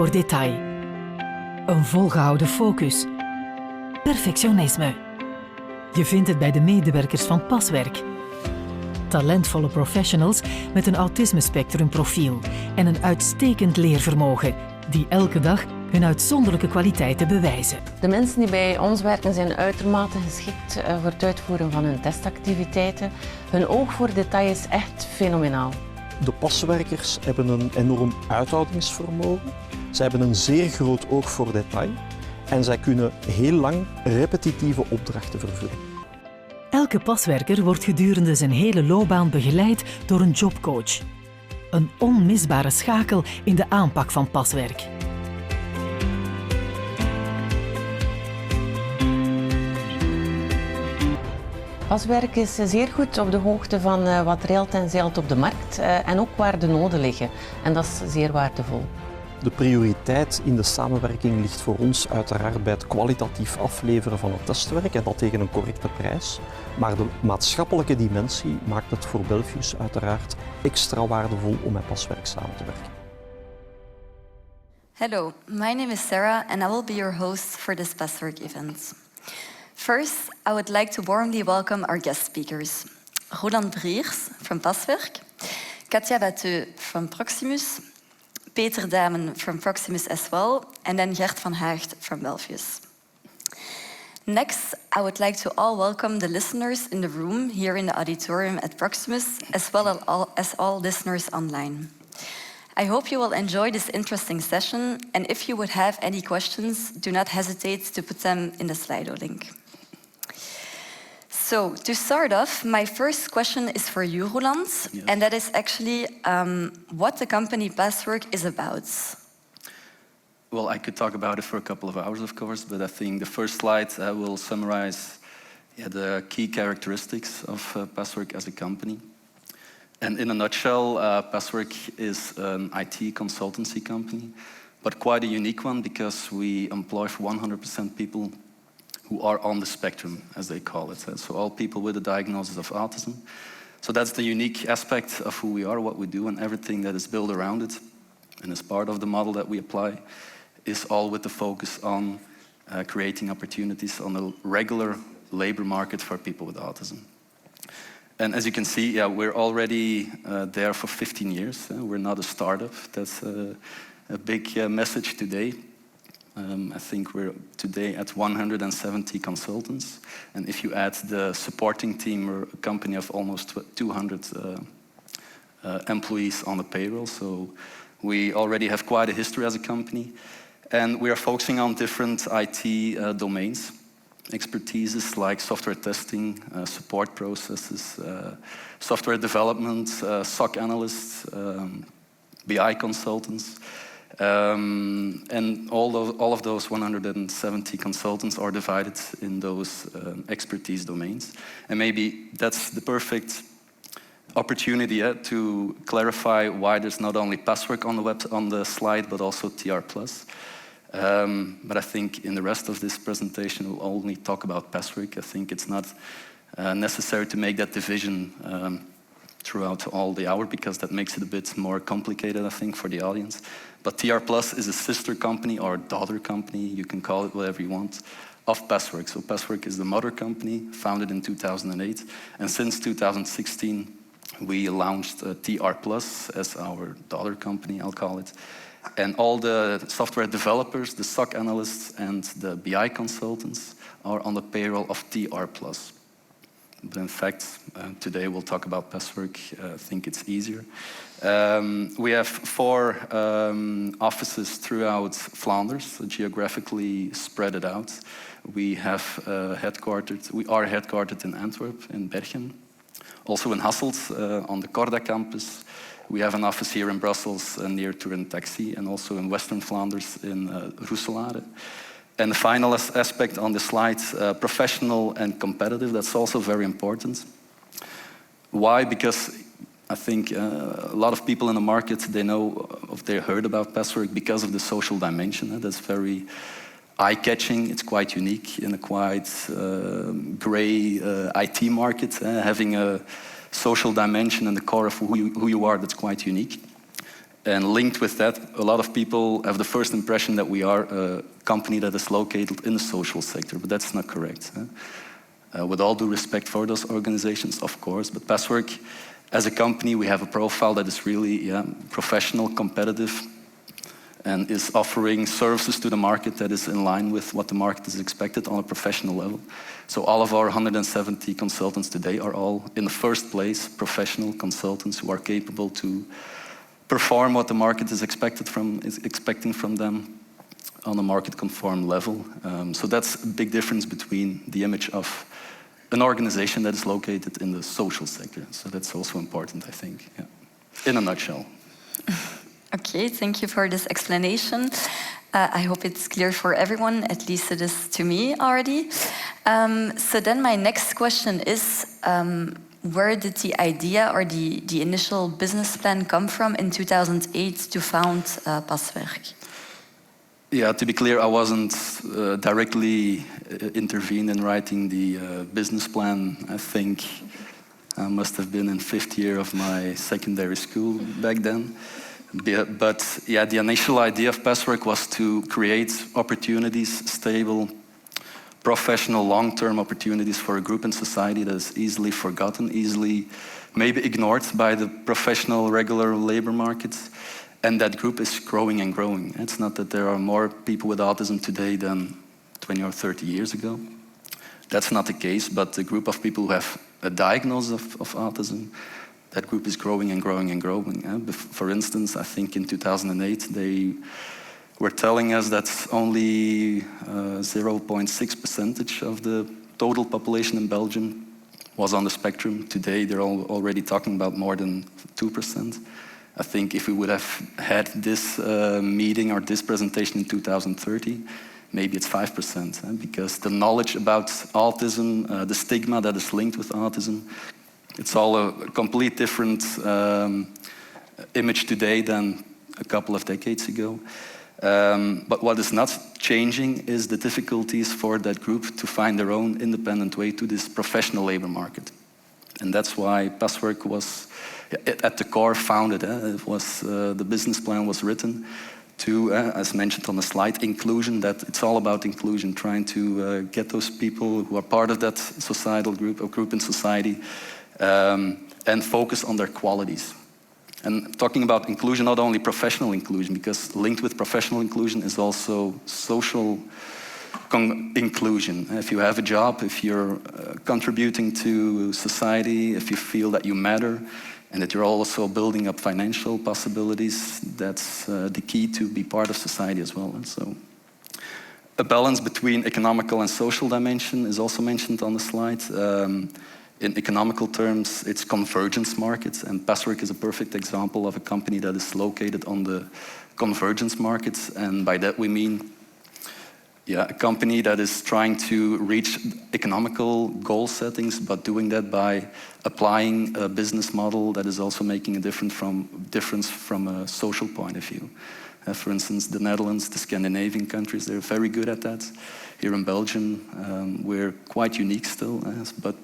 voor detail. Een volgehouden focus. Perfectionisme. Je vindt het bij de medewerkers van Passwerk. Talentvolle professionals met een autisme-spectrumprofiel en een uitstekend leervermogen, die elke dag hun uitzonderlijke kwaliteiten bewijzen. De mensen die bij ons werken zijn uitermate geschikt voor het uitvoeren van hun testactiviteiten. Hun oog voor detail is echt fenomenaal. De paswerkers hebben een enorm uithoudingsvermogen. Zij hebben een zeer groot oog voor detail en zij kunnen heel lang repetitieve opdrachten vervullen. Elke paswerker wordt gedurende zijn hele loopbaan begeleid door een jobcoach. Een onmisbare schakel in de aanpak van paswerk. Passwerk is zeer goed op de hoogte van wat reilt en zeilt op de markt en ook waar de noden liggen. En dat is zeer waardevol. De prioriteit in de samenwerking ligt voor ons uiteraard bij het kwalitatief afleveren van het testwerk en dat tegen een correcte prijs. Maar de maatschappelijke dimensie maakt het voor Belfius uiteraard extra waardevol om met Passwerk samen te werken. Hello, my name is Sarah and I will be your host for this Passwerk event. First, I would like to warmly welcome our guest speakers. Roland Briers from Passwerk, Katja Batteux from Proximus, Peter Damen from Proximus as well, and then Gert van Haagt from Belfius. Next, I would like to all welcome the listeners in the room here in the auditorium at Proximus, as well as all listeners online. I hope you will enjoy this interesting session, and if you would have any questions, do not hesitate to put them in the Slido link. So, to start off, my first question is for you, Roland, yes. And that is actually what the company Passwerk is about. Well, I could talk about it for a couple of hours, of course, but I think the first slide will summarize the key characteristics of Passwerk as a company. And in a nutshell, Passwerk is an IT consultancy company, but quite a unique one because we employ 100% people who are on the spectrum, as they call it. So all people with a diagnosis of autism. So that's the unique aspect of who we are, what we do, and everything that is built around it. And as part of the model that we apply is all with the focus on creating opportunities on the regular labor market for people with autism. And as you can see, we're already there for 15 years. We're not a startup. That's a big message today. I think we're today at 170 consultants. And if you add the supporting team, we're a company of almost 200 employees on the payroll. So we already have quite a history as a company. And we are focusing on different IT domains. Expertises like software testing, support processes, software development, SOC analysts, BI consultants. And all of those 170 consultants are divided in those expertise domains. And maybe that's the perfect opportunity to clarify why there's not only Passwerk on the slide, but also TR+. But I think in the rest of this presentation, we'll only talk about Passwerk. I think it's not necessary to make that division throughout all the hour, because that makes it a bit more complicated, I think, for the audience. But TR+ is a sister company or daughter company, you can call it whatever you want, of Passwerk. So Passwerk is the mother company, founded in 2008. And since 2016, we launched TR+ as our daughter company, I'll call it. And all the software developers, the SOC analysts, and the BI consultants are on the payroll of TR+. But in fact, today we'll talk about Passwerk. I think it's easier. We have 4 offices throughout Flanders, so geographically spread it out. We are headquartered in Antwerp, in Berchem, also in Hasselt on the Corda campus. We have an office here in Brussels near Turin Taxi, and also in Western Flanders in Roeselare. And the final aspect on the slide, professional and competitive, that's also very important. Why? Because I think a lot of people in the market, they know, if they heard about Passwerk because of the social dimension. That's very eye-catching, it's quite unique in a quite gray IT market. Having a social dimension in the core of who you are, that's quite unique. And linked with that, a lot of people have the first impression that we are a company that is located in the social sector, but that's not correct. With all due respect for those organizations, of course, but Passwerk, as a company, we have a profile that is really professional, competitive, and is offering services to the market that is in line with what the market is expected on a professional level. So all of our 170 consultants today are all, in the first place, professional consultants who are capable to perform what the market is expecting from them on a market-conform level. So that's a big difference between the image of an organization that is located in the social sector. So that's also important, I think, in a nutshell. Okay, thank you for this explanation. I hope it's clear for everyone, at least it is to me already. So then my next question is, where did the idea or the initial business plan come from in 2008 to found Passwerk? Yeah, to be clear, I wasn't directly intervened in writing the business plan. I think I must have been in 5th year of my secondary school back then. But yeah, the initial idea of Passwerk was to create opportunities, stable, professional, long-term opportunities for a group in society that is easily forgotten, easily maybe ignored by the professional, regular labor markets. And that group is growing and growing. It's not that there are more people with autism today than 20 or 30 years ago. That's not the case, but the group of people who have a diagnosis of autism, that group is growing and growing and growing. For instance, I think in 2008, they were telling us that only 0.6% of the total population in Belgium was on the spectrum. Today, they're already talking about more than 2%. I think if we would have had this meeting or this presentation in 2030, maybe it's 5%, because the knowledge about autism, the stigma that is linked with autism, it's all a complete different image today than a couple of decades ago. But what is not changing is the difficulties for that group to find their own independent way to this professional labor market. And that's why Passwerk was at the core founded. It was, the business plan was written to, as mentioned on the slide, inclusion, that it's all about inclusion, trying to get those people who are part of that societal group or group in society and focus on their qualities. And talking about inclusion, not only professional inclusion, because linked with professional inclusion is also social inclusion. If you have a job, if you're contributing to society, if you feel that you matter, and that you're also building up financial possibilities, that's the key to be part of society as well. And so a balance between economical and social dimension is also mentioned on the slide. In economical terms, it's convergence markets, and Passwerk is a perfect example of a company that is located on the convergence markets, and by that we mean a company that is trying to reach economical goal settings, but doing that by applying a business model that is also making a difference from a social point of view. For instance, the Netherlands, the Scandinavian countries, they're very good at that. Here in Belgium, we're quite unique still, but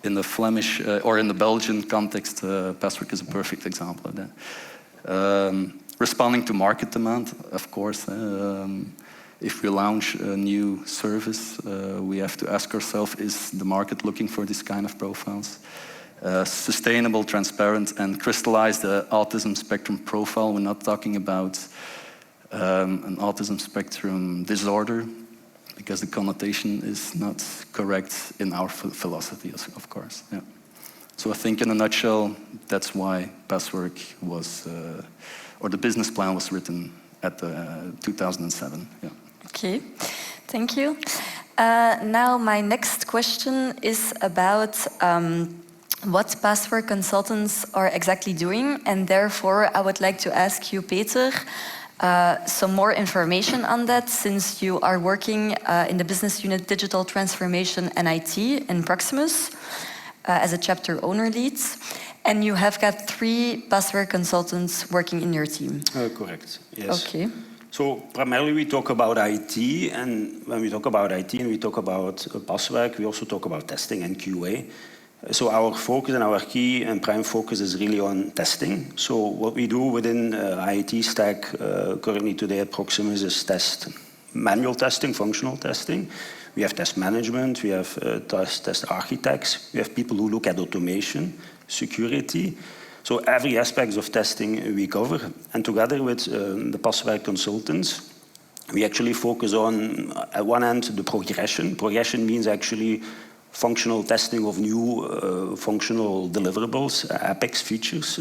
in the Flemish or in the Belgian context, Passwerk is a perfect example of that. Responding to market demand, of course. If we launch a new service, we have to ask ourselves, is the market looking for this kind of profiles? Sustainable, transparent, and crystallize the autism spectrum profile. We're not talking about an autism spectrum disorder, because the connotation is not correct in our philosophy, of course. Yeah. So I think in a nutshell, that's why Passwerk was, or the business plan was written at 2007. Yeah. Okay, thank you. Now my next question is about what Passwerk consultants are exactly doing, and therefore I would like to ask you, Peter, some more information on that, since you are working in the business unit Digital Transformation and IT in Proximus as a chapter owner lead, and you have got 3 Passwerk consultants working in your team. Correct, yes. Okay. So primarily we talk about IT, and when we talk about IT and we talk about Passwerk, we also talk about testing and QA. So our focus and our key and prime focus is really on testing. So what we do within IT stack currently today at Proximus is test manual testing, functional testing. We have test management, we have test architects, we have people who look at automation, security. So every aspect of testing we cover. And together with the Passwerk consultants, we actually focus on, at one end, the progression. Progression means actually functional testing of new functional deliverables, Apex features.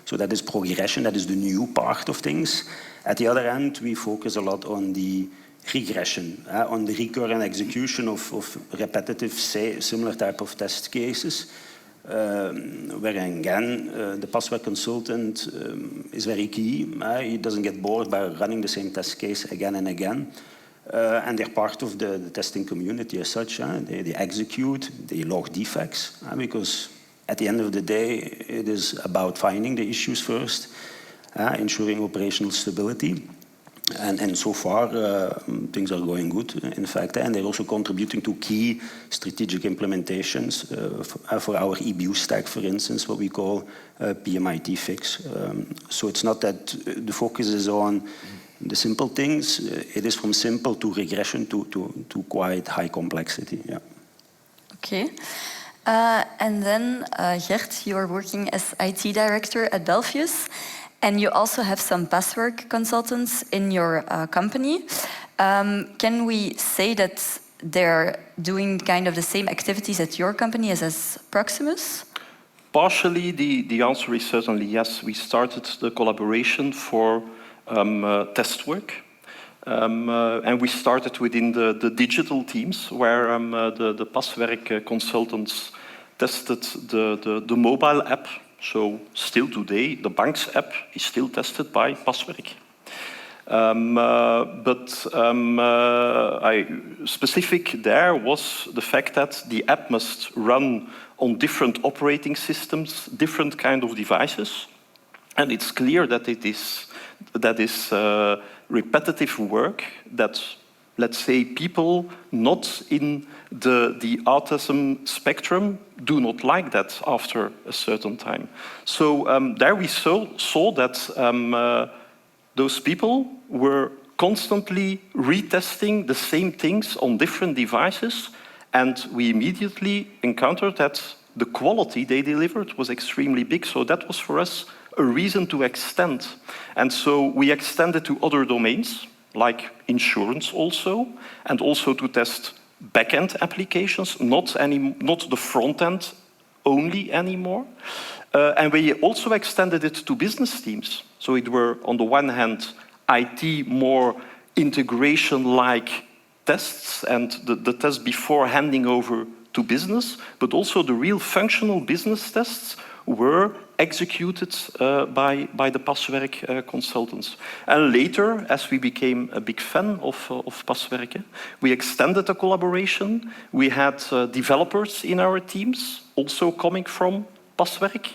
So that is progression, that is the new part of things. At the other end, we focus a lot on the regression, on the recurrent execution of repetitive, similar type of test cases, where again, the Passwerk consultant is very key. He doesn't get bored by running the same test case again and again. And they're part of the testing community as such. They execute, they log defects, because at the end of the day, it is about finding the issues first, ensuring operational stability. And so far, things are going good, in fact. And they're also contributing to key strategic implementations for our EBU stack, for instance, what we call PMIT fix. So it's not that the focus is on the simple things. It is from simple to regression to quite high complexity. Yeah. Okay. And then, Gert, you are working as IT director at Belfius, and you also have some Passwerk consultants in your company. Can we say that they're doing kind of the same activities at your company as Proximus? Partially, the answer is certainly yes. We started the collaboration for test work. And we started within the digital teams, where the Passwerk consultants tested the mobile app. So still today, the bank's app is still tested by Passwerk. Specific there was the fact that the app must run on different operating systems, different kind of devices. And it's clear that that is repetitive work that, let's say, people not in the autism spectrum do not like that after a certain time. So there we saw that those people were constantly retesting the same things on different devices, and we immediately encountered that the quality they delivered was extremely big. So that was for us a reason to extend. And so we extended to other domains, like insurance also, and also to test back-end applications, not the front-end only anymore. And we also extended it to business teams. So it were, on the one hand, IT more integration-like tests and the tests before handing over to business, but also the real functional business tests were executed by the Passwerk consultants. And later, as we became a big fan of Passwerk, we extended the collaboration. We had developers in our teams, also coming from Passwerk,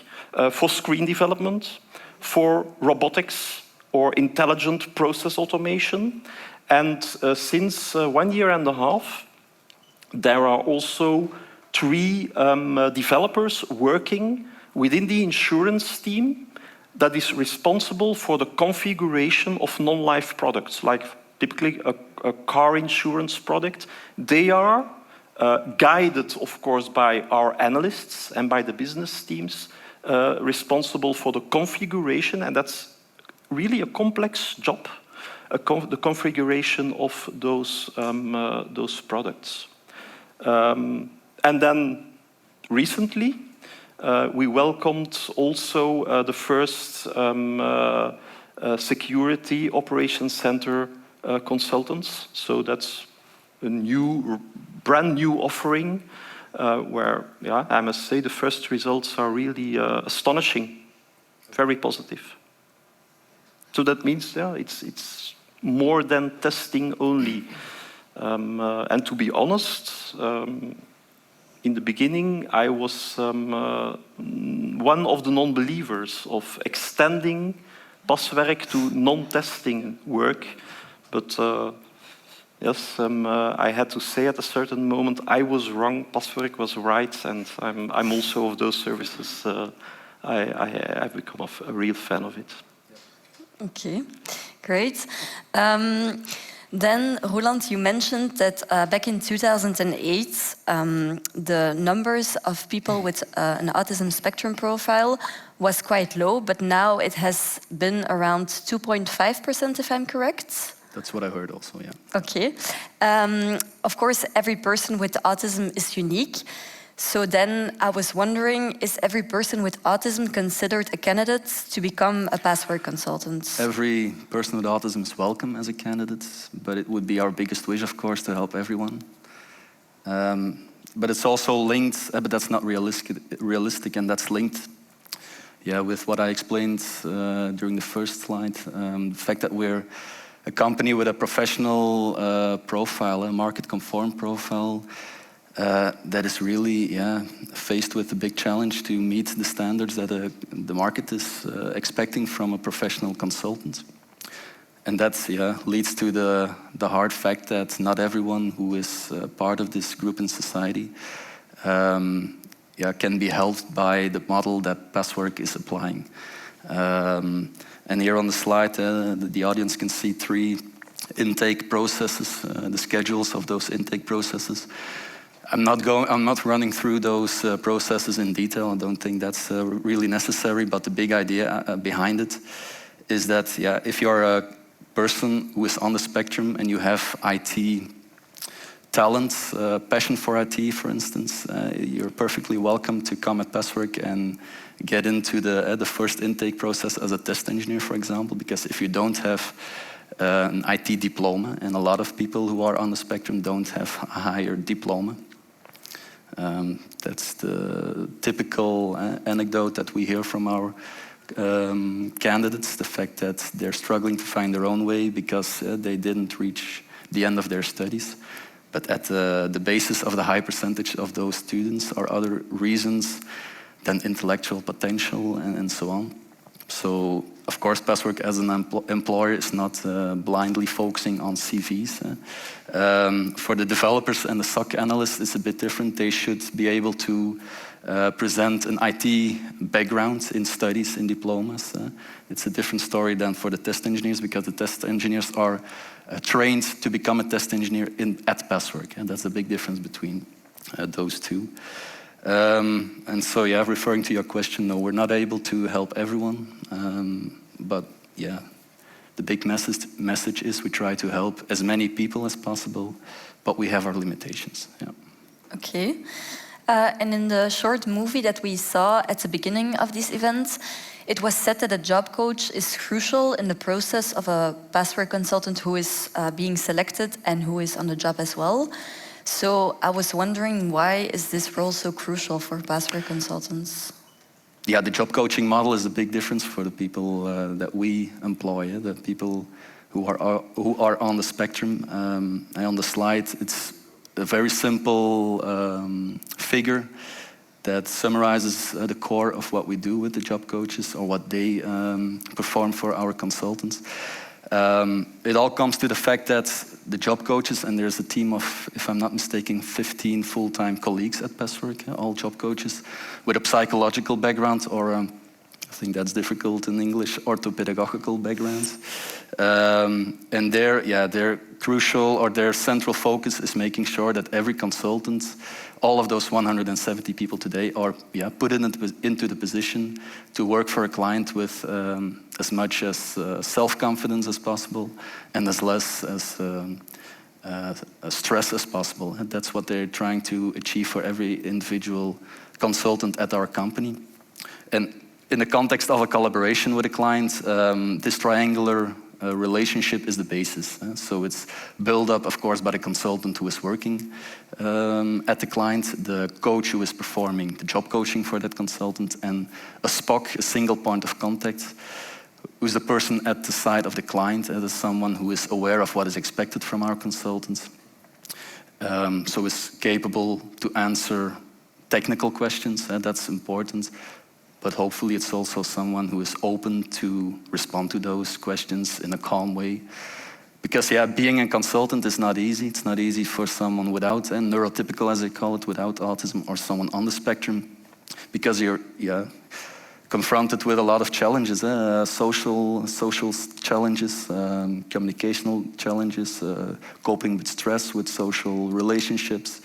for screen development, for robotics or intelligent process automation. And since 1 year and a half, there are also 3 developers working within the insurance team that is responsible for the configuration of non-life products, like typically a car insurance product. They are guided, of course, by our analysts and by the business teams responsible for the configuration, and that's really a complex job, the configuration of those products. And then recently, we welcomed also the first security operations center consultants. So that's a brand new offering where, yeah, I must say the first results are really astonishing, very positive. So that means, yeah, it's more than testing only. And to be honest, in the beginning, I was one of the non-believers of extending Passwerk to non-testing work. But Yes, I had to say at a certain moment I was wrong, Passwerk was right, and I'm also of those services. I've become a real fan of it. Okay, great. Then, Roland, you mentioned that back in 2008, the numbers of people with an autism spectrum profile was quite low, but now it has been around 2.5%, if I'm correct. That's what I heard also, yeah. Okay. Of course, every person with autism is unique. So then I was wondering, is every person with autism considered a candidate to become a Passwerk consultant? Every person with autism is welcome as a candidate, but it would be our biggest wish, of course, to help everyone. But it's also linked, but that's not realistic, and that's linked, yeah, with what I explained during the first slide. The fact that we're a company with a professional profile, a market-conform profile, that is really, yeah, faced with a big challenge to meet the standards that the market is expecting from a professional consultant. And that, yeah, leads to the hard fact that not everyone who is part of this group in society yeah, can be helped by the model that Passwerk is applying. And here on the slide, the audience can see 3 intake processes, the schedules of those intake processes. I'm not running through those processes in detail. I don't think that's really necessary. But the big idea behind it is that, yeah, if you're a person who is on the spectrum and you have IT talent, passion for IT, for instance, you're perfectly welcome to come at Passwerk and get into the first intake process as a test engineer, for example. Because if you don't have an IT diploma, and a lot of people who are on the spectrum don't have a higher diploma. That's the typical anecdote that we hear from our candidates, the fact that they're struggling to find their own way because they didn't reach the end of their studies. But at the basis of the high percentage of those students are other reasons than intellectual potential and so on. So, of course, Passwerk as an employer is not blindly focusing on CVs. For the developers and the SOC analysts, it's a bit different. They should be able to present an IT background in studies, in diplomas. It's a different story than for the test engineers, because the test engineers are trained to become a test engineer at Passwerk, and that's a big difference between those two. And so, yeah, referring to your question, no, we're not able to help everyone, but yeah, the big message is we try to help as many people as possible, but we have our limitations. Yeah. Okay. And in the short movie that we saw at the beginning of this event, it was said that a job coach is crucial in the process of a Passwerk consultant who is being selected and who is on the job as well. So I was wondering, why is this role so crucial for Passwerk consultants? Yeah, the job coaching model is a big difference for the people that we employ, the people who are on the spectrum. And on the slide, it's a very simple figure that summarizes the core of what we do with the job coaches, or what they perform for our consultants. It all comes to the fact that the job coaches, and there's a team of, if I'm not mistaken, 15 full-time colleagues at Passwerk, all job coaches, with a psychological background, or I think that's difficult in English, orthopedagogical background. And their crucial, or their central focus is making sure that every consultant, all of those 170 people today, are put into the position to work for a client with as much as self-confidence as possible and as less as stress as possible. And that's what they're trying to achieve for every individual consultant at our company. And in the context of a collaboration with a client, this triangular relationship is the basis. So it's built up, of course, by the consultant who is working at the client, the coach who is performing the job coaching for that consultant, and a SPOC, a single point of contact, who's the person at the side of the client, as someone who is aware of what is expected from our consultants. So is capable to answer technical questions, that's important. But hopefully it's also someone who is open to respond to those questions in a calm way, Because being a consultant is not easy. It's not easy for someone without, neurotypical as they call it, without autism, or someone on the spectrum, because you're confronted with a lot of challenges, social challenges, communicational challenges, coping with stress, with social relationships.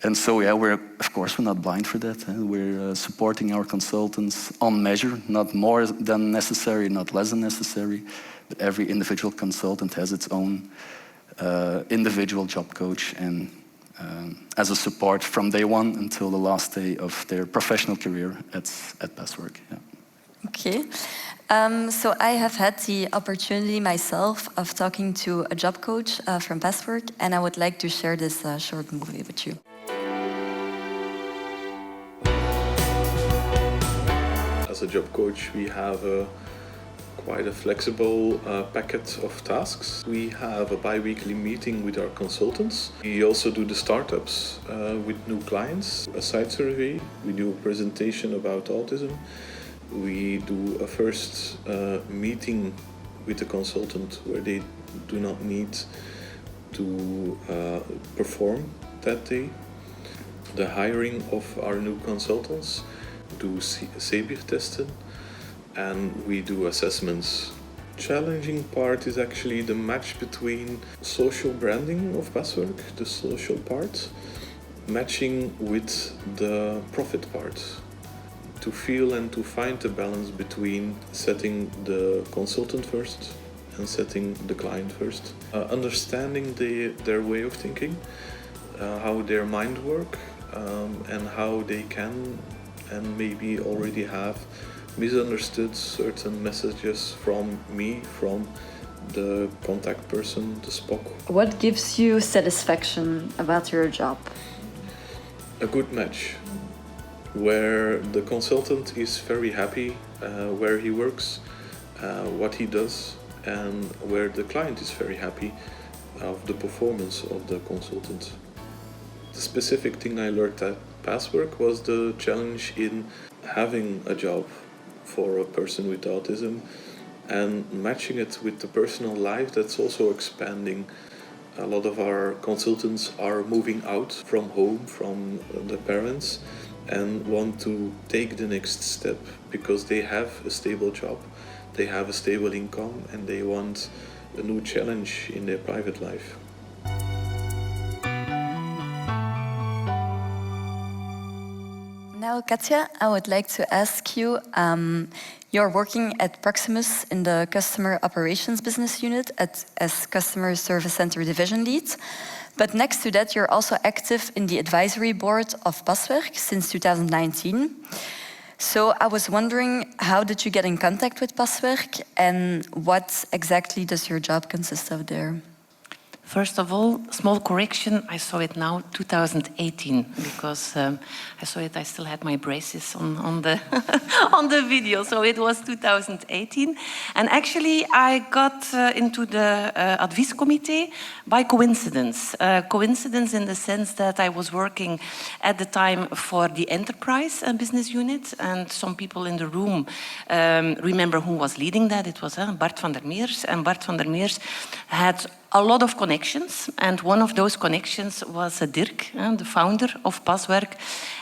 And so, we're not blind for that. We're supporting our consultants on measure, not more than necessary, not less than necessary. But every individual consultant has its own individual job coach, and as a support from day one until the last day of their professional career at Passwerk. Yeah. Okay. So I have had the opportunity myself of talking to a job coach from Passwerk, and I would like to share this short movie with you. As a job coach, we have quite a flexible packet of tasks. We have a bi-weekly meeting with our consultants. We also do the startups with new clients, a site survey. We do a presentation about autism. We do a first meeting with the consultant where they do not need to perform that day. The hiring of our new consultants, do CBIR testen, and we do assessments. Challenging part is actually the match between social branding of Passwerk, the social part, matching with the profit part. To feel and to find a balance between setting the consultant first and setting the client first. Understanding their way of thinking, how their mind work, and how they can and maybe already have misunderstood certain messages from me, from the contact person, the SPOC. What gives you satisfaction about your job? A good match, where the consultant is very happy where he works, what he does, and where the client is very happy of the performance of the consultant. The specific thing I learned at Passwerk was the challenge in having a job for a person with autism and matching it with the personal life that's also expanding. A lot of our consultants are moving out from home, from the parents, and want to take the next step because they have a stable job, they have a stable income, and they want a new challenge in their private life. Now, Katja, I would like to ask you, you're working at Proximus in the Customer Operations Business Unit as Customer Service Center Division Lead. But next to that, you're also active in the advisory board of Passwerk since 2019. So I was wondering, how did you get in contact with Passwerk, and what exactly does your job consist of there? First of all, small correction, I saw it now 2018 because I saw it, I still had my braces on the, on the video, so it was 2018. And actually I got into the adviescomité by coincidence. Coincidence in the sense that I was working at the time for the enterprise business unit, and some people in the room remember who was leading that. It was Bart van der Meers, and Bart van der Meers had a lot of connections, and one of those connections was Dirk, the founder of Passwerk.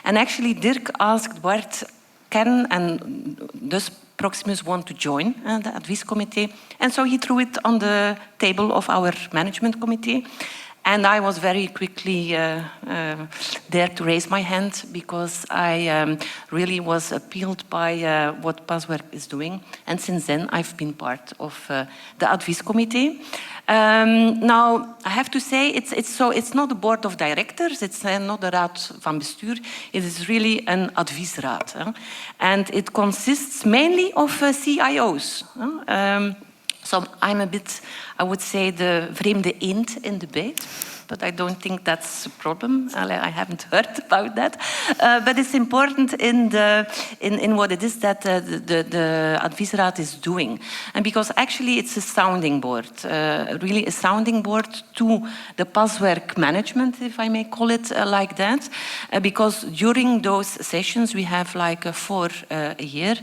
And actually Dirk asked Bart, can and does Proximus want to join the adviescomité? And so he threw it on the table of our management committee. And I was very quickly there to raise my hand because I really was appealed by what Passwerk is doing. And since then, I've been part of the adviescomité. Now, I have to say, it's not a board of directors, it's not a raad van bestuur, it is really an adviesraad. And it consists mainly of CIO's. So I'm a bit, I would say, the vreemde eend in the bijt. but I don't think that's a problem. I haven't heard about that. But it's important in what it is that the Adviesraad is doing. And because actually it's a sounding board, really a sounding board to the Passwerk management, if I may call it like that. Because during those sessions, we have like 4 a year,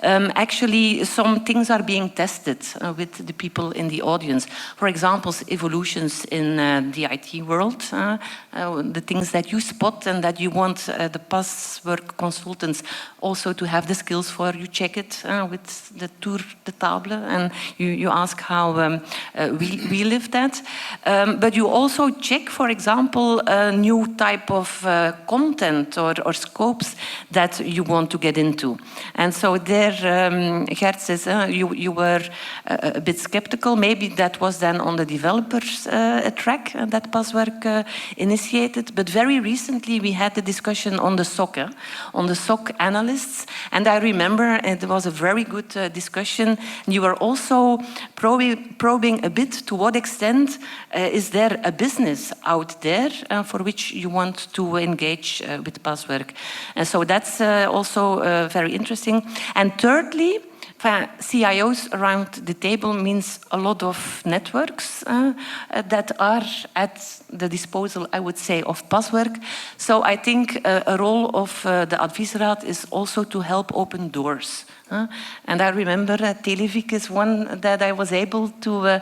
actually some things are being tested with the people in the audience. For example, evolutions in the IT world, the things that you spot and that you want the Passwerk consultants also to have the skills for. You check it with the tour de table and you ask how we live that. But you also check, for example, a new type of content or scopes that you want to get into. And so there, Gert says, you were a bit skeptical. Maybe that was then on the developers track that Passwerk initiated. But very recently we had the discussion on the SOC, on the SOC analysts. And I remember it was a very good discussion. You were also probing a bit to what extent is there a business out there for which you want to engage with Passwerk. And so that's also very interesting. And thirdly, CIOs around the table means a lot of networks that are at the disposal, I would say, of Passwerk. So I think a role of the Adviesraad is also to help open doors. And I remember Televik is one that I was able to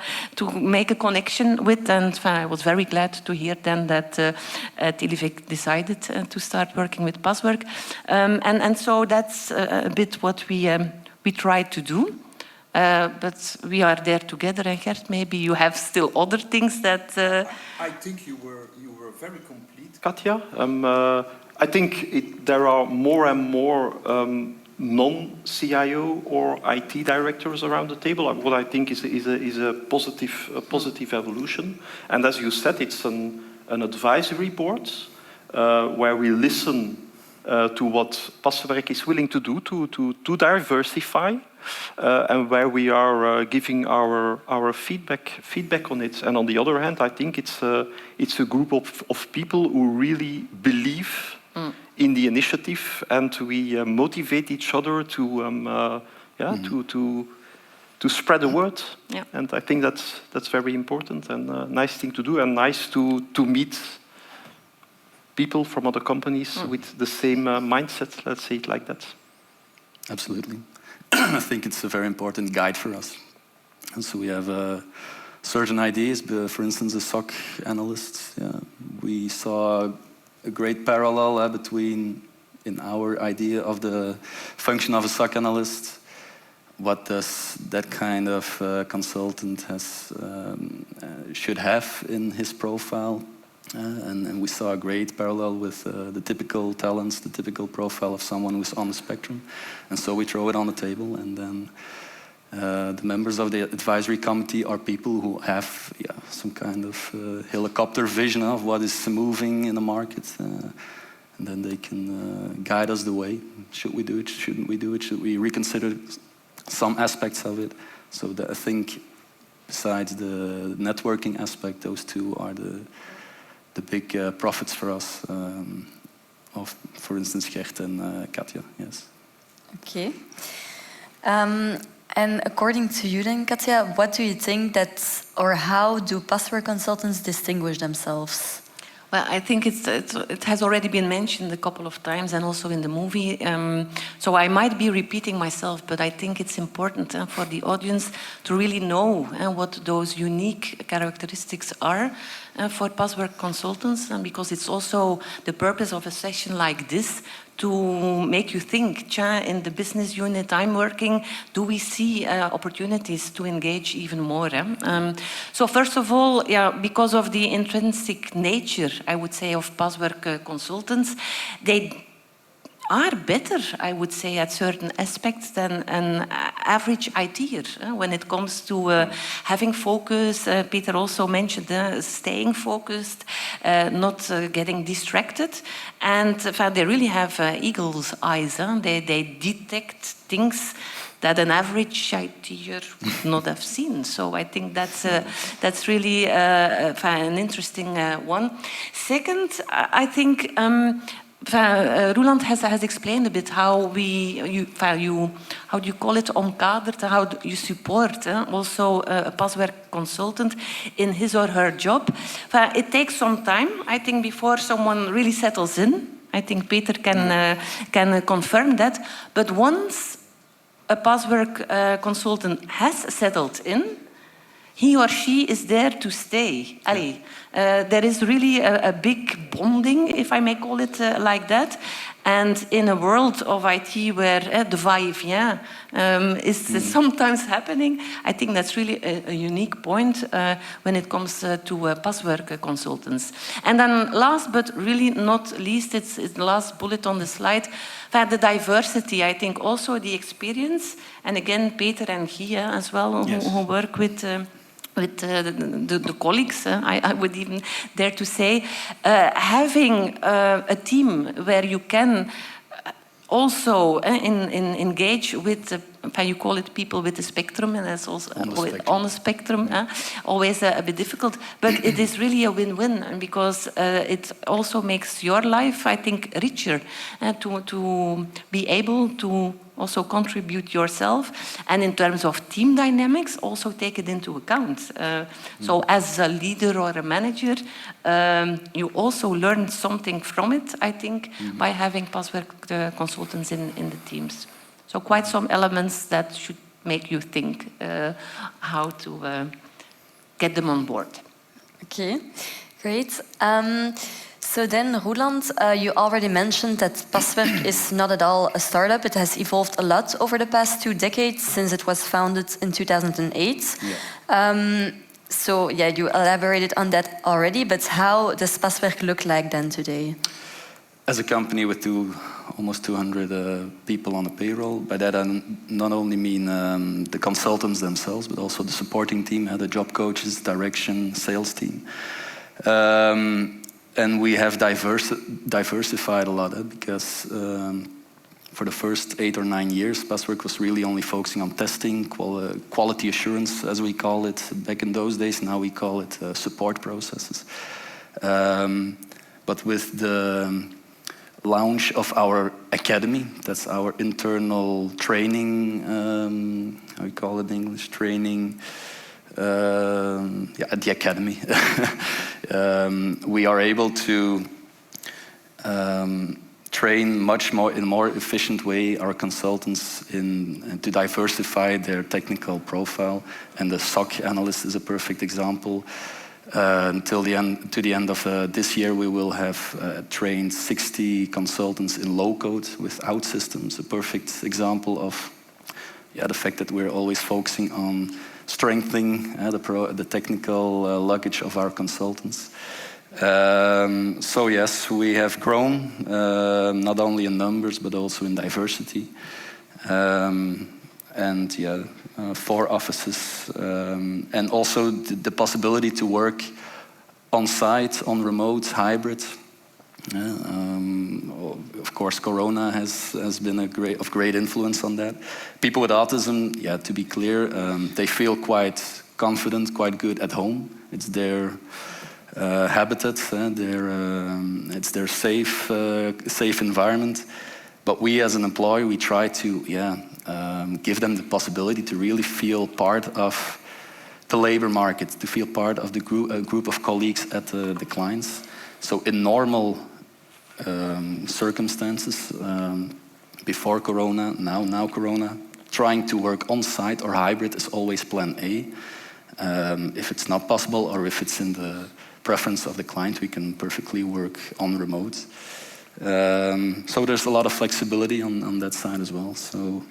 make a connection with, and I was very glad to hear then that Televik decided to start working with Passwerk. And so that's a bit what we try to do, but we are there together. And Gert, maybe you have still other things that... I think you were very complete, Katja. I think there are more and more non-CIO or IT directors around the table. What I think is a positive evolution. And as you said, it's an advisory board where we listen to what Passwerk is willing to do to diversify, and where we are giving our feedback on it. And on the other hand, I think it's a group of people who really believe in the initiative, and we motivate each other to spread the word. Yeah. And I think that's very important and a nice thing to do, and nice to meet people from other companies with the same mindset, let's say it like that. Absolutely. I think it's a very important guide for us. And so we have certain ideas, for instance, the SOC analysts. Yeah, we saw a great parallel between, in our idea of the function of a SOC analyst, what does that kind of consultant should have in his profile. And we saw a great parallel with the typical talents, the typical profile of someone who's on the spectrum. And so we throw it on the table, and then the members of the advisory committee are people who have some kind of helicopter vision of what is moving in the market. And then they can guide us the way. Should we do it? Shouldn't we do it? Should we reconsider some aspects of it? So I think besides the networking aspect, those two are the big profits for us, of, for instance, Gert and Katja, yes. Okay. And according to you then, Katja, what do you think that, or how do Passwerk consultants distinguish themselves? Well, I think it has already been mentioned a couple of times, and also in the movie. So I might be repeating myself, but I think it's important for the audience to really know what those unique characteristics are for Passwerk consultants, because it's also the purpose of a session like this to make you think, in the business unit I'm working, do we see opportunities to engage even more? So first of all, because of the intrinsic nature, I would say, of Passwerk consultants, they are better, I would say, at certain aspects than an average ITer when it comes to having focus. Peter also mentioned staying focused, not getting distracted, and they really have eagle's eyes. They detect things that an average ITer would not have seen. So I think that's really an interesting one. Second, I think Roeland has explained a bit how how do you call it, omkadert, how do you support also a Passwerk consultant in his or her job. It takes some time, I think, before someone really settles in. I think Peter can confirm that. But once a Passwerk consultant has settled in, he or she is there to stay. There is really a big bonding, if I may call it like that. And in a world of IT where the va-et-vient is sometimes happening, I think that's really a unique point when it comes to Passwerk consultants. And then last but really not least, it's the last bullet on the slide, the diversity. I think also the experience, and again, Peter and Guy as well, who work with the colleagues, I would even dare to say, having a team where you can also engage with, you call it people with the spectrum, and that's also on the spectrum, always a bit difficult, but it is really a win-win, because it also makes your life, I think, richer, to be able to also contribute yourself, and in terms of team dynamics, also take it into account. So as a leader or a manager, you also learn something from it, I think, by having Passwerk consultants in the teams. So quite some elements that should make you think how to get them on board. Okay, great. So then, Roeland, you already mentioned that Passwerk is not at all a startup. It has evolved a lot over the past 2 decades since it was founded in 2008. Yeah. So yeah, you elaborated on that already, but how does Passwerk look like then today? As a company with almost 200 people on the payroll, by that I not only mean the consultants themselves, but also the supporting team, the job coaches, direction, sales team. And we have diversified a lot, because for the first 8 or 9 years, Passwerk was really only focusing on testing, quality assurance, as we call it back in those days. Now we call it support processes. But with the launch of our academy, that's our internal training, how we call it in English, training, at the academy. We are able to train much more in a more efficient way our consultants to diversify their technical profile, and the SOC analyst is a perfect example. To the end of this year, we will have trained 60 consultants in low-code without systems. A perfect example of the fact that we're always focusing on strengthening the technical luggage of our consultants. So yes, we have grown, not only in numbers, but also in diversity. And 4 offices, and also the possibility to work on site, on remote, hybrid. Of course, Corona has been of great influence on that. People with autism, to be clear, they feel quite confident, quite good at home. It's their habitat, it's their safe environment. But we, as an employer, we try to give them the possibility to really feel part of the labor market, to feel part of the group of colleagues at the clients. So in normal circumstances, before Corona, now Corona, trying to work on-site or hybrid is always plan A. If it's not possible, or if it's in the preference of the client, we can perfectly work on remote. So there's a lot of flexibility on that side as well. So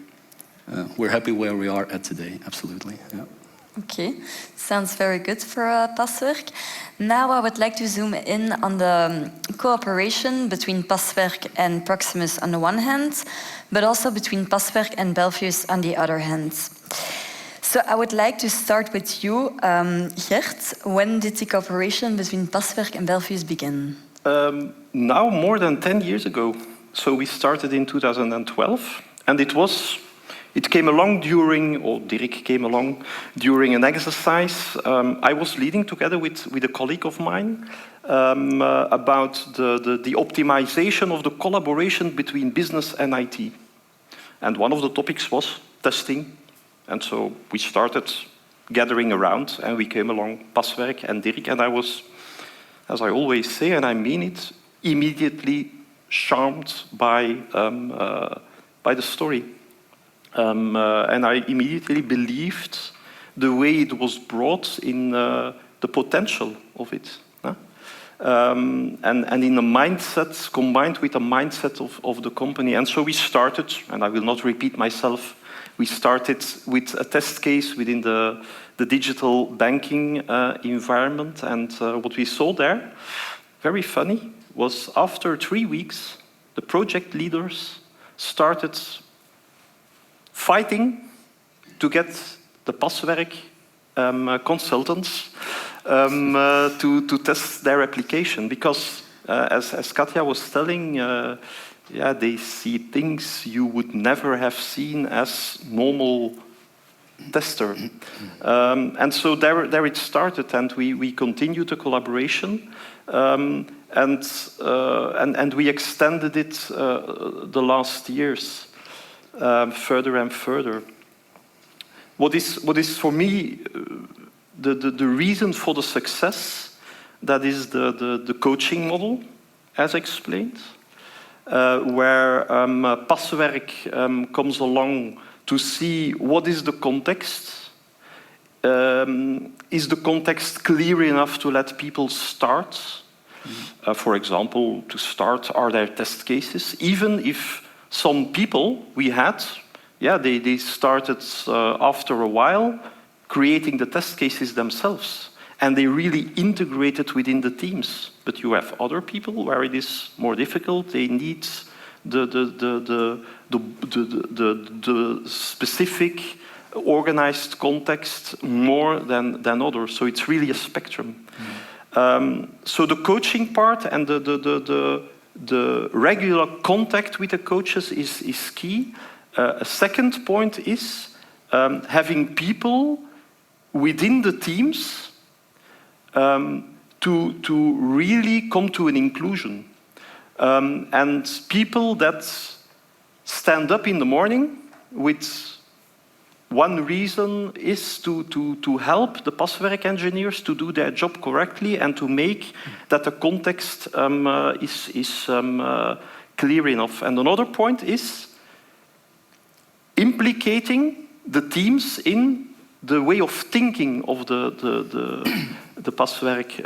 we're happy where we are at today, absolutely. Yeah. Okay, sounds very good for Passwerk. Now I would like to zoom in on the cooperation between Passwerk and Proximus on the one hand, but also between Passwerk and Belfius on the other hand. So I would like to start with you, Gert. When did the cooperation between Passwerk and Belfius begin? Now more than 10 years ago. So we started in 2012, and it came along during, or Dirk came along during an exercise I was leading together with a colleague of mine about the optimization of the collaboration between business and IT. And one of the topics was testing. And so we started gathering around, and we came along, Passwerk and Dirk, and I was, as I always say, and I mean it, immediately charmed by the story. And I immediately believed the way it was brought in the potential of it. And in a mindset, combined with a mindset of the company. And so we started, and I will not repeat myself, we started with a test case within the digital banking environment. And what we saw there, very funny, was after 3 weeks, the project leaders started fighting to get the Passwerk consultants to test their application. Because, as Katja was telling, they see things you would never have seen as normal tester. And so there it started, and we continued the collaboration. And we extended it the last years further and further. What is for me the reason for the success, that is the coaching model, as explained, where Passwerk comes along to see what is the context. Is the context clear enough to let people start? For example, to start, are there test cases? Even if some people we had, they started after a while creating the test cases themselves, and they really integrated within the teams. But you have other people where it is more difficult. They need the specific organized context more than others. So it's really a spectrum. So the coaching part and the regular contact with the coaches is key. A second point is having people within the teams to really come to an inclusion. And people that stand up in the morning with one reason is to help the Passwerk engineers to do their job correctly and to make that the context is clear enough. And another point is implicating the teams in the way of thinking of the Passwerk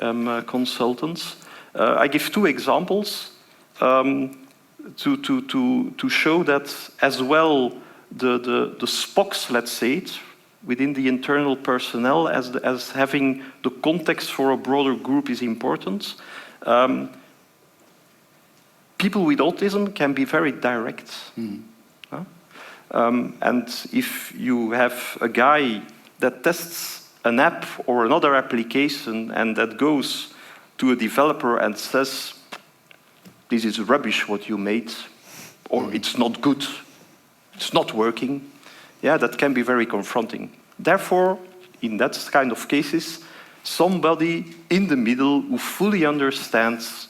consultants. I give 2 examples to show that as well. The SPOCs, let's say it, within the internal personnel as having the context for a broader group is important. People with autism can be very direct. And if you have a guy that tests an app or another application and that goes to a developer and says, this is rubbish what you made, or it's not good, it's not working, that can be very confronting. Therefore, in that kind of cases, somebody in the middle who fully understands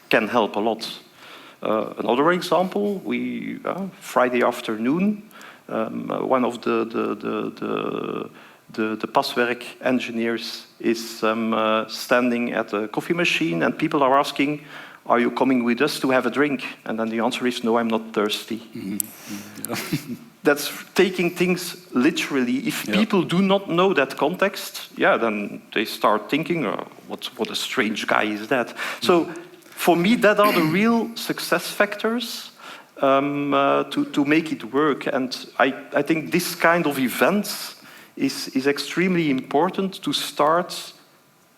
can help a lot. Another example, Friday afternoon, one of the Passwerk engineers is standing at a coffee machine, and people are asking, are you coming with us to have a drink? And then the answer is, no, I'm not thirsty. That's taking things literally. If people do not know that context, then they start thinking, what a strange guy is that? So for me, that are the real success factors to make it work. And I think this kind of events is extremely important to start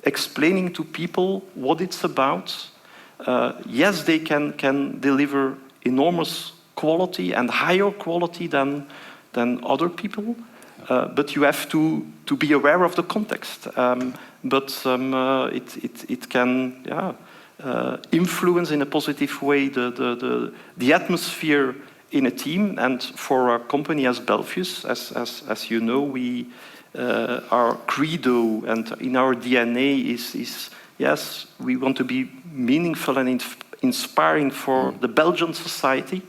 explaining to people what it's about. Yes, they can deliver enormous quality and higher quality than other people, but you have to be aware of the context. It can influence in a positive way the atmosphere in a team. And for a company as Belfius, as you know, our credo and in our DNA is yes, we want to be meaningful and inspiring for the Belgian society.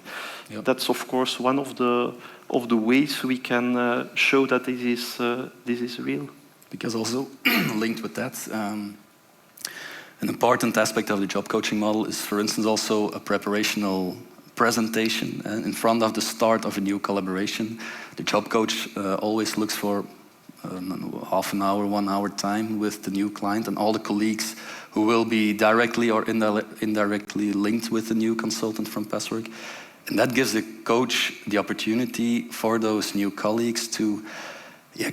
Yep. That's of course one of the ways we can show that this is real. Because also linked with that, an important aspect of the job coaching model is, for instance, also a preparational presentation in front of the start of a new collaboration. The job coach always looks for half an hour, 1 hour time with the new client and all the colleagues who will be directly or indirectly linked with the new consultant from Passwerk. And that gives the coach the opportunity for those new colleagues to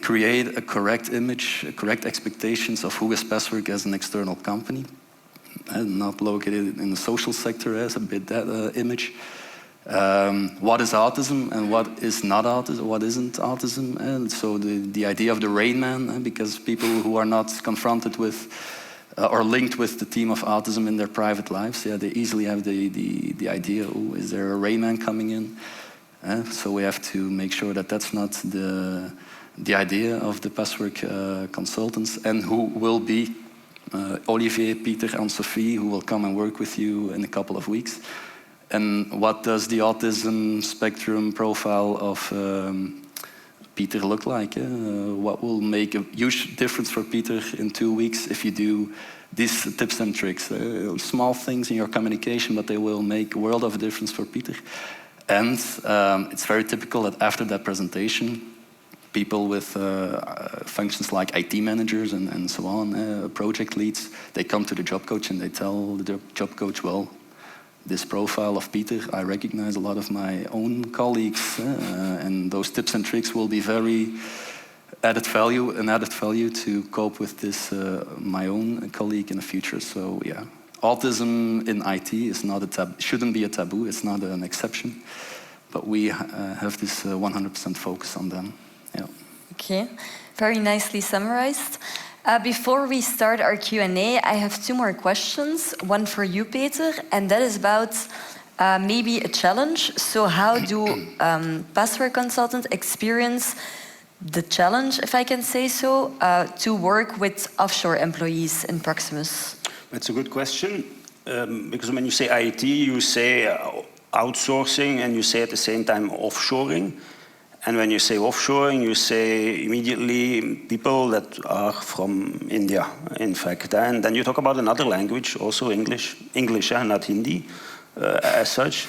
create a correct image, correct expectations of who is Passwerk as an external company, and not located in the social sector as a bit that image. What is autism and what is not autism, what isn't autism. And so the idea of the Rain Man, because people who are not confronted with or linked with the theme of autism in their private lives, they easily have the idea, oh, is there a Rain Man coming in? So we have to make sure that that's not the idea of the Passwerk consultants, and who will be Olivier, Peter and Sophie, who will come and work with you in a couple of weeks. And what does the autism spectrum profile of Peter look like? What will make a huge difference for Peter in 2 weeks if you do these tips and tricks? Small things in your communication, but they will make a world of a difference for Peter. And it's very typical that after that presentation, people with functions like IT managers and so on, project leads, they come to the job coach and they tell the job coach, well, this profile of Peter, I recognize a lot of my own colleagues, and those tips and tricks will be very added value to cope with this, my own colleague in the future. So yeah, autism in IT is not shouldn't be a taboo, it's not an exception, but we have this 100% focus on them. Yeah. Okay, very nicely summarized. Before we start our Q&A, I have 2 more questions. One for you, Peter, and that is about maybe a challenge. So how do Passwerk consultants experience the challenge, if I can say so, to work with offshore employees in Proximus? That's a good question, because when you say IT, you say outsourcing and you say at the same time offshoring. And when you say offshoring, you say immediately people that are from India, in fact. And then you talk about another language, also English, not Hindi, as such.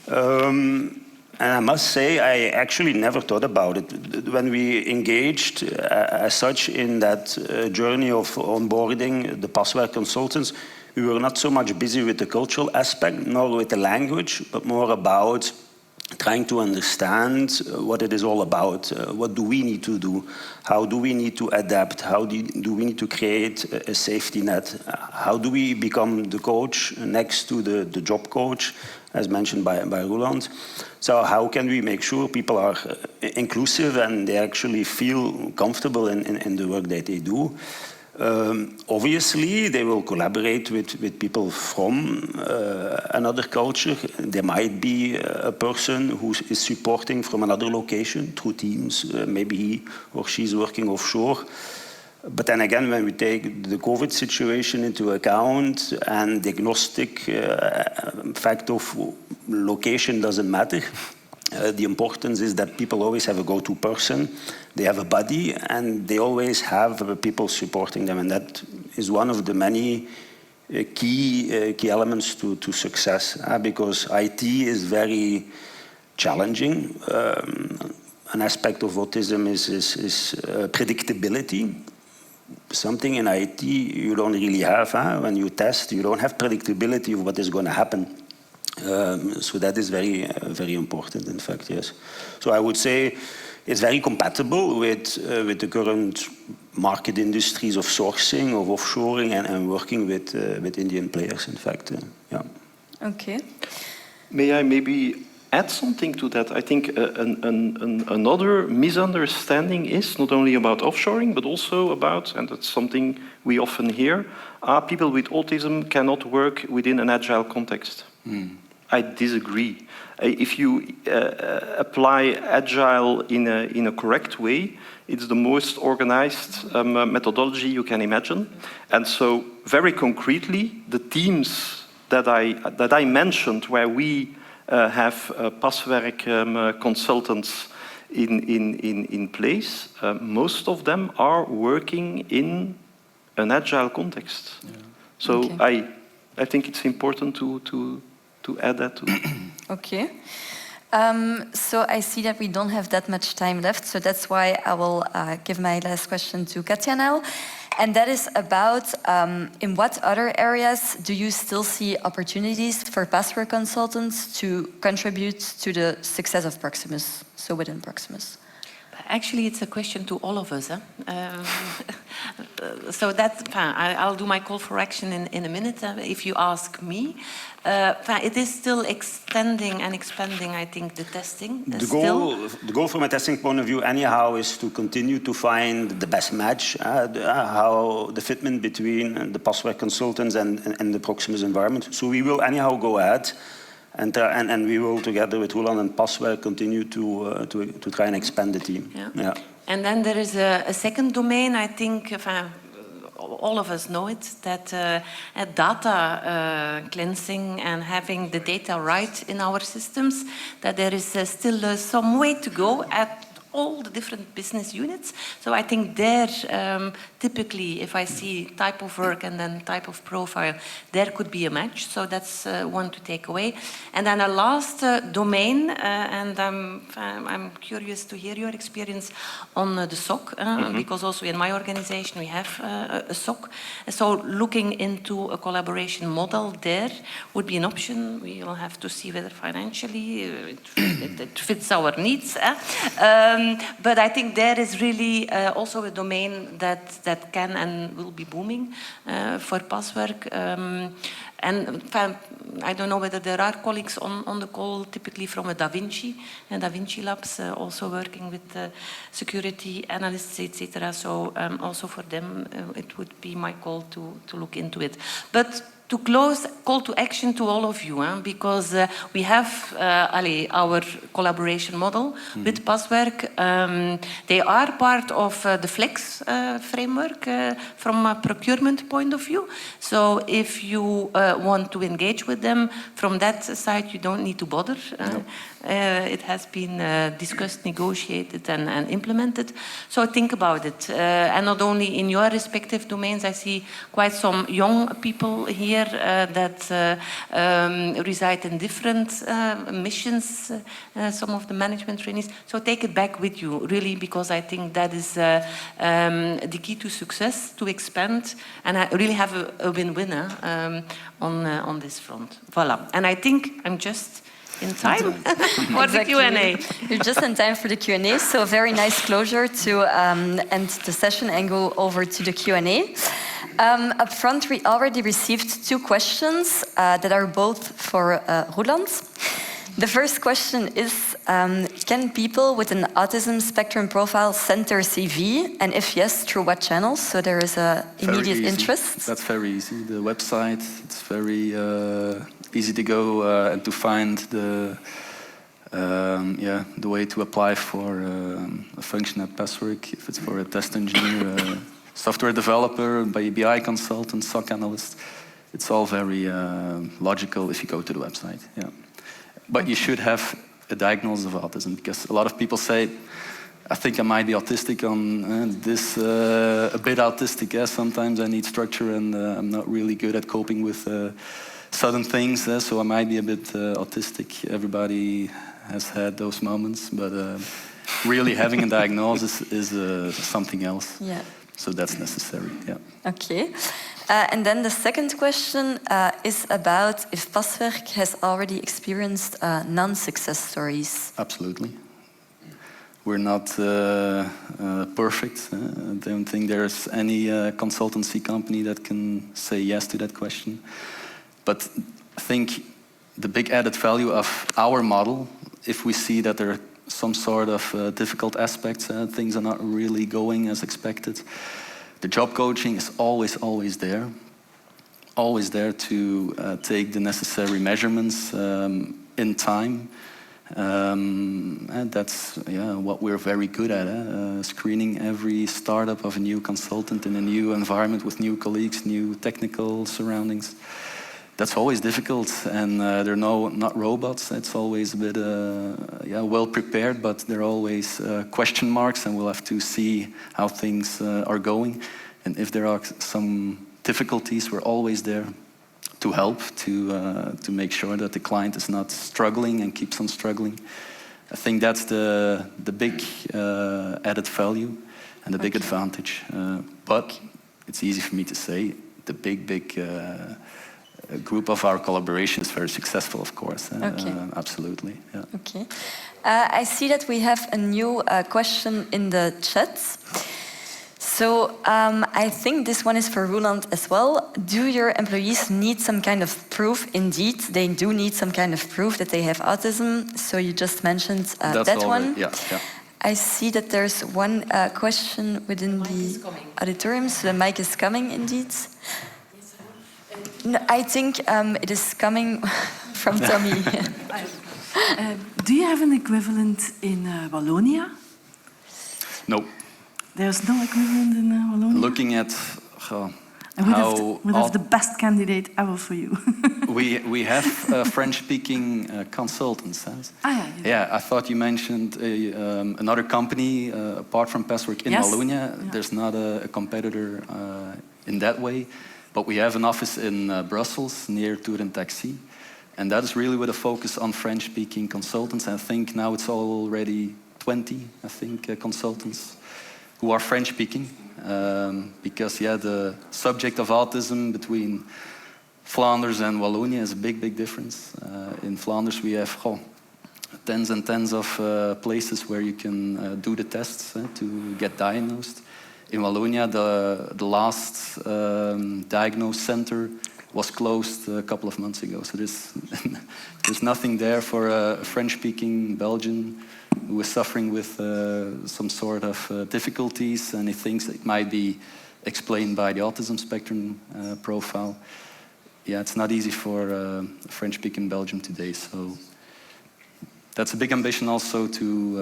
And I must say, I actually never thought about it. When we engaged as such in that journey of onboarding the Passwerk consultants, we were not so much busy with the cultural aspect, nor with the language, but more about trying to understand what it is all about. What do we need to do? How do we need to adapt? How do we need to create a safety net? How do we become the coach next to the job coach, as mentioned by Roland? So how can we make sure people are inclusive and they actually feel comfortable in the work that they do? Obviously, they will collaborate with people from another culture. There might be a person who is supporting from another location through Teams. Maybe he or she is working offshore. But then again, when we take the COVID situation into account and the agnostic fact of location doesn't matter, the importance is that people always have a go-to person, they have a buddy, and they always have people supporting them. And that is one of the many key elements to success, because IT is very challenging. An aspect of autism is predictability. Something in IT you don't really have. When you test, you don't have predictability of what is going to happen. So that is very, very important, in fact, yes. So I would say it's very compatible with the current market industries of sourcing, of offshoring, and working with Indian players, in fact. Yeah. Okay. May I maybe add something to that? I think another misunderstanding is not only about offshoring, but also about, and that's something we often hear, people with autism cannot work within an agile context. I disagree. If you apply agile in a correct way, it's the most organized methodology you can imagine. And so, very concretely, the teams that I mentioned, where we have Passwerk consultants in place, most of them are working in an agile context. Yeah. So okay. I think it's important to add that too. Okay. So I see that we don't have that much time left, so that's why I will give my last question to Katja now. And that is about in what other areas do you still see opportunities for Passwerk consultants to contribute to the success of Proximus, so within Proximus? Actually, it's a question to all of us. So that I'll do my call for action in a minute. If you ask me, it is still extending and expanding, I think, the testing. The goal from a testing point of view, anyhow, is to continue to find the best match, how the fitment between the Passwerk consultants and the Proximus environment. So we will anyhow go ahead. And we will, together with Roland and Passwerk, continue to try and expand the team. Yeah. And then there is a second domain, I think, all of us know it, that data cleansing and having the data right in our systems, that there is still some way to go at all the different business units. So I think there, typically, if I see type of work and then type of profile, there could be a match. So that's one to take away. And then a last domain, and I'm curious to hear your experience on the SOC, because also in my organization we have a SOC. So looking into a collaboration model there would be an option. We will have to see whether financially it fits our needs. But I think there is really also a domain that can and will be booming for Passwerk. And I don't know whether there are colleagues on the call, typically from a Da Vinci Labs, also working with security analysts, etc. So also for them, it would be my call to look into it. But to close, call to action to all of you, because we have our collaboration model with Passwerk. They are part of the Flex framework from a procurement point of view. So if you want to engage with them from that side, you don't need to bother. No. It has been discussed, negotiated, and implemented. So think about it. And not only in your respective domains, I see quite some young people here that reside in different missions, some of the management trainees. So take it back with you, really, because I think that is the key to success, to expand, and I really have a win-win on this front. Voilà. And I think I'm just in time for the Q&A. You're just in time for the Q&A, so a very nice closure to end the session and go over to the Q&A. Up front, we already received 2 questions that are both for Roland. The first question is, can people with an autism spectrum profile send their CV? And if yes, through what channels? So there is an immediate interest. That's very easy. The website, it's very easy to go and to find the way to apply for a function at Passwerk. If it's for a test engineer, software developer, BI consultant, SOC analyst, it's all very logical if you go to the website. Yeah. But you should have a diagnosis of autism, because a lot of people say, I think I might be autistic on this, a bit autistic. Yeah, sometimes I need structure and I'm not really good at coping with sudden things, so I might be a bit autistic. Everybody has had those moments, but really having a diagnosis is something else. Yeah. So that's necessary. Yeah. Okay. And then the second question is about if Passwerk has already experienced non-success stories. Absolutely. We're not perfect. I don't think there's any consultancy company that can say yes to that question. But I think the big added value of our model, if we see that there are some sort of difficult aspects, things are not really going as expected, the job coaching is always there. Always there to take the necessary measurements in time. And that's what we're very good at, screening every startup of a new consultant in a new environment with new colleagues, new technical surroundings. That's always difficult, and they're not robots. It's always a bit well prepared, but there are always question marks, and we'll have to see how things are going. And if there are some difficulties, we're always there to help, to make sure that the client is not struggling and keeps on struggling. I think that's the big added value and the big advantage. But it's easy for me to say, the big group of our collaboration is very successul, of course. Absolutely. Yeah. Okay. I see that we have a new question in the chat. So I think this one is for Roland as well. Do your employees need some kind of proof? Indeed, they do need some kind of proof that they have autism. So you just mentioned that one. Yeah. I see that there's one question within the auditorium. So the mic is coming, indeed. No, I think it is coming from Tommy. Do you have an equivalent in Wallonia? No. There's no equivalent in Wallonia? Looking at I would have the best candidate ever for you. we have French-speaking consultants. Yeah. I thought you mentioned another company apart from Passwerk in Wallonia. Yeah. There's not a competitor in that way, but we have an office in Brussels near Tour and Taxi, and that is really with a focus on French-speaking consultants. I think now it's already 20, consultants who are French-speaking, because the subject of autism between Flanders and Wallonia is a big difference. In Flanders we have tens and tens of places where you can do the tests to get diagnosed. In Wallonia, the last diagnosed center was closed a couple of months ago, so there's nothing there for a French-speaking Belgian who is suffering with some sort of difficulties, and he thinks it might be explained by the autism spectrum profile. Yeah, it's not easy for a French-speaking Belgium today, so that's a big ambition also to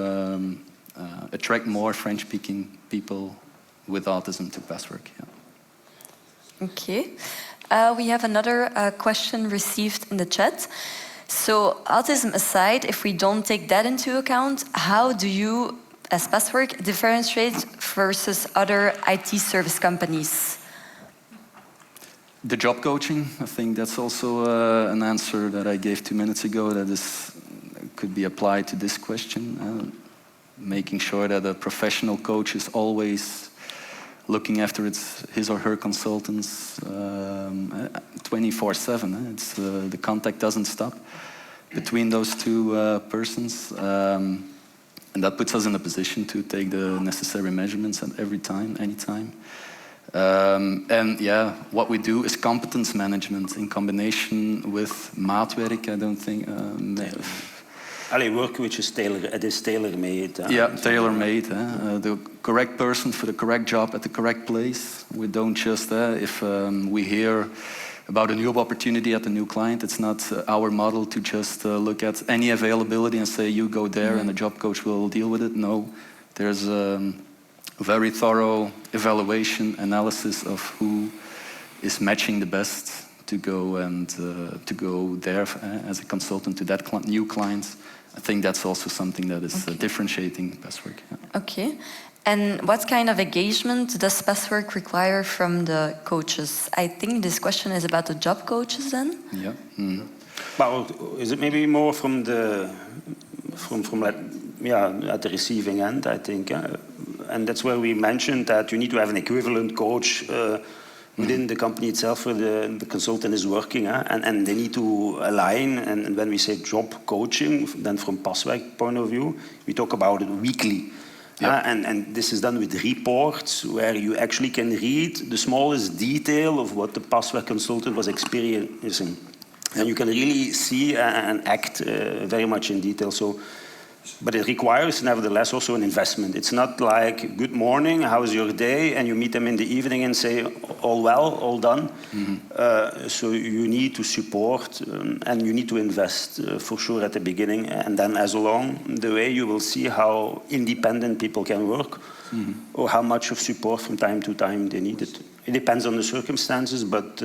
attract more French-speaking people with autism to Passwerk. Yeah. Okay. We have another question received in the chat. So, autism aside, if we don't take that into account, how do you, as Passwerk, differentiate versus other IT service companies? The job coaching, I think that's also an answer that I gave 2 minutes ago that could be applied to this question. Making sure that a professional coach is always looking after his or her consultants 24/7. The contact doesn't stop between those two persons, and that puts us in a position to take the necessary measurements at every time, anytime. And what we do is competence management in combination with maatwerk. I don't think. Work which is tailor-made. Tailor-made. The correct person for the correct job at the correct place. We don't just, if we hear about a new opportunity at a new client, it's not our model to just look at any availability and say, you go there and the job coach will deal with it. No, there's a very thorough evaluation, analysis of who is matching the best to go there as a consultant to that new client. I think that's also something that is differentiating Passwerk. Yeah. Okay. And what kind of engagement does Passwerk require from the coaches? I think this question is about the job coaches then. Yeah. Mm-hmm. Well, is it maybe more from at the receiving end, I think. And that's where we mentioned that you need to have an equivalent coach within the company itself where the consultant is working, and they need to align. And when we say job coaching, then from Passwerk point of view, we talk about it weekly. And this is done with reports where you actually can read the smallest detail of what the Passwerk consultant was experiencing. And you can really see and act very much in detail. But it requires, nevertheless, also an investment. It's not like, good morning, how's your day? And you meet them in the evening and say, all well, all done. So you need to support and you need to invest for sure at the beginning. And then as along the way, you will see how independent people can work or how much of support from time to time they need it. It depends on the circumstances, but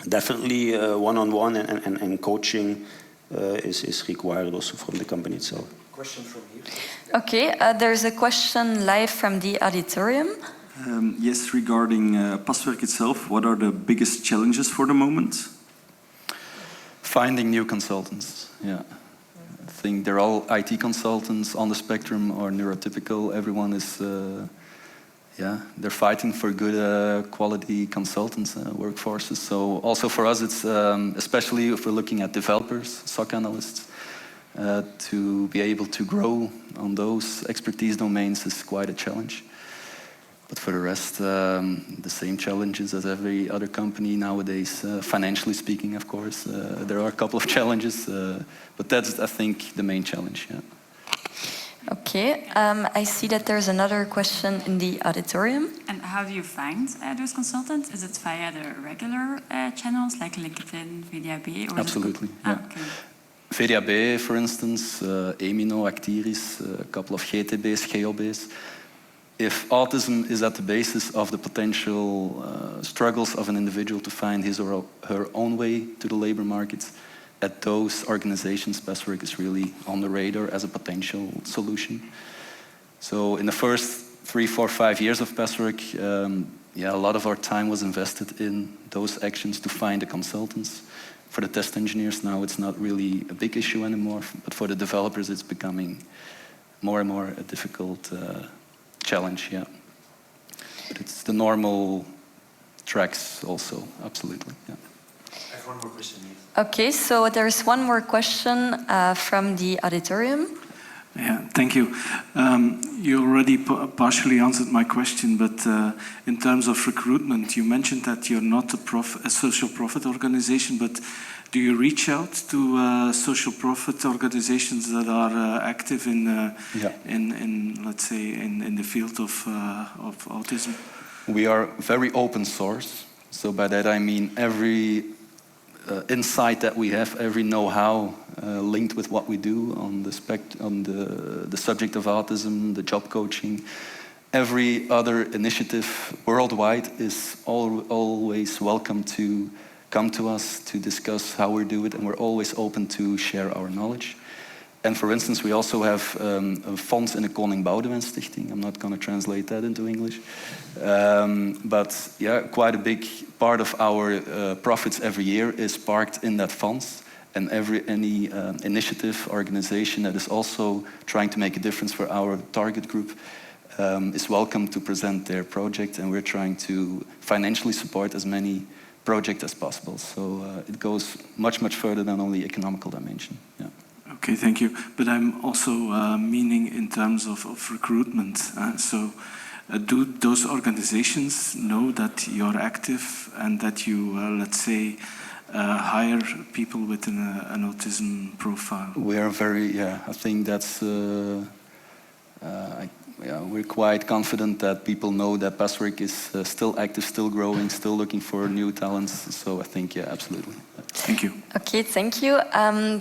definitely one-on-one and coaching is required also from the company itself. Question from here. Okay, there's a question live from the auditorium. Yes, regarding Passwerk itself, what are the biggest challenges for the moment? Finding new consultants, yeah. I think they're all IT consultants on the spectrum or neurotypical. Everyone is, they're fighting for good quality consultants, workforces. So also for us, it's especially if we're looking at developers, SOC analysts, to be able to grow on those expertise domains is quite a challenge. But for the rest, the same challenges as every other company nowadays, financially speaking, of course. There are a couple of challenges, but that's, I think, the main challenge. Yeah. Okay, I see that there's another question in the auditorium. And how do you find those consultants? Is it via the regular channels like LinkedIn, VDAB? Or Absolutely, yeah. yeah. Okay. VDAB, for instance, Emino, Actiris, a couple of GTB's, GOB's. If autism is at the basis of the potential struggles of an individual to find his or her own way to the labor market, at those organizations, Passwerk is really on the radar as a potential solution. So in the first 3, 4, 5 years of Passwerk, a lot of our time was invested in those actions to find the consultants. For the test engineers now, it's not really a big issue anymore, but for the developers, it's becoming more and more a difficult challenge, yeah. But it's the normal tracks also, absolutely, yeah. I have one more question here. Okay, so there's one more question from the auditorium. Yeah, thank you. You already partially answered my question, but in terms of recruitment, you mentioned that you're not a social profit organization, but do you reach out to social profit organizations that are active in let's say, in the field of autism? We are very open source. So by that I mean every insight that we have, every know-how linked with what we do on the subject of autism, the job coaching, every other initiative worldwide is always welcome to come to us to discuss how we do it, and we're always open to share our knowledge. And for instance, we also have a fonds in de Koning Boudewijn Stichting. I'm not going to translate that into English. But yeah, quite a big part of our profits every year is parked in that funds. And any initiative, organization that is also trying to make a difference for our target group is welcome to present their project. And we're trying to financially support as many projects as possible. So it goes much, much further than only economical dimension. Yeah. Okay, thank you. But I'm also meaning in terms of recruitment. Do those organizations know that you're active and that you, let's say, hire people with an autism profile? We are very, I think that's, we're quite confident that people know that Passwerk is still active, still growing, still looking for new talents. So I think, yeah, absolutely. Thank you. Okay, thank you.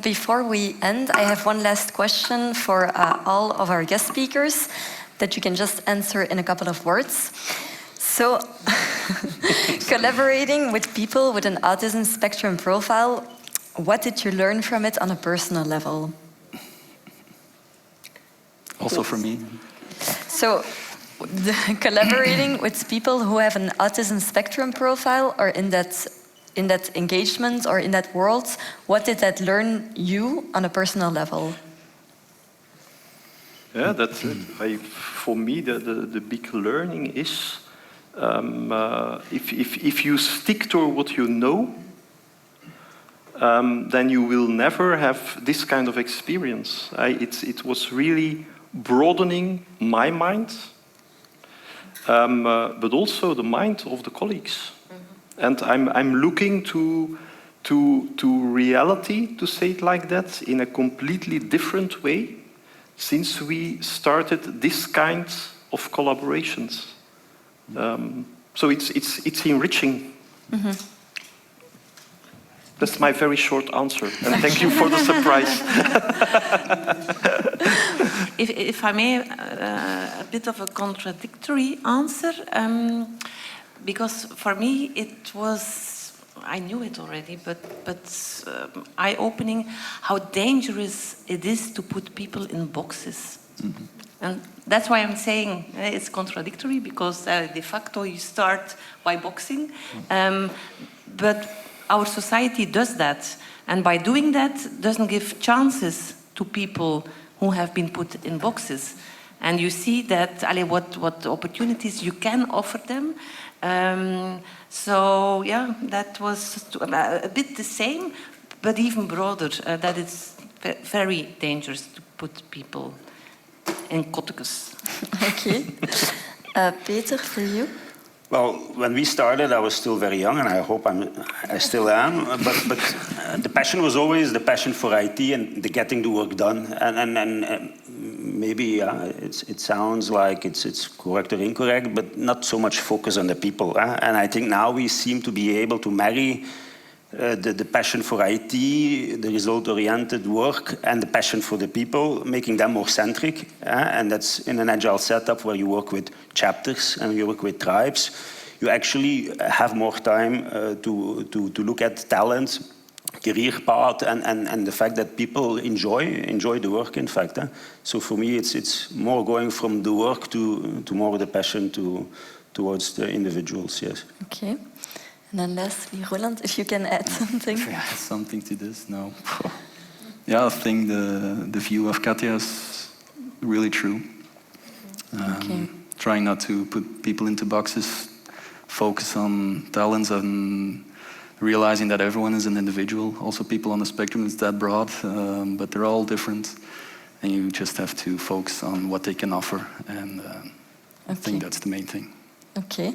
Before we end, I have one last question for all of our guest speakers that you can just answer in a couple of words. So, collaborating with people with an autism spectrum profile, what did you learn from it on a personal level? Also for me. So, collaborating with people who have an autism spectrum profile or in that engagement or in that world, what did that learn you on a personal level? Yeah, that's it. For me, the big learning is If you stick to what you know, then you will never have this kind of experience. It was really broadening my mind, but also the mind of the colleagues. And I'm looking to reality, to say it like that, in a completely different way since we started this kind of collaborations. So it's enriching. That's my very short answer, and thank you for the surprise. If I may, a bit of a contradictory answer, because for me it was, I knew it already, but eye-opening how dangerous it is to put people in boxes. And that's why I'm saying it's contradictory, because de facto you start by boxing, but our society does that, and by doing that doesn't give chances to people who have been put in boxes. And you see that what opportunities you can offer them. So yeah, that was a bit the same, but even broader, that it's very dangerous to put people in kottekes. Okay. Peter, for you? Well, when we started, I was still very young, and I hope I still am. But the passion was always the passion for IT and the getting the work done. And maybe it sounds like it's correct or incorrect, but not so much focus on the people. And I think now we seem to be able to marry the passion for IT, the result-oriented work, and the passion for the people, making them more centric. And that's in an agile setup where you work with chapters and you work with tribes. You actually have more time to look at talent, career path, and the fact that people enjoy the work, in fact. So for me, it's more going from the work to more the passion towards the individuals, yes. Okay. And then lastly, Roland, if you can add something. Something to this? No. Yeah, I think the view of Katja is really true. Okay. Trying not to put people into boxes, focus on talents, and realizing that everyone is an individual. Also, people on the spectrum is that broad, but they're all different, and you just have to focus on what they can offer, and I think that's the main thing. Okay.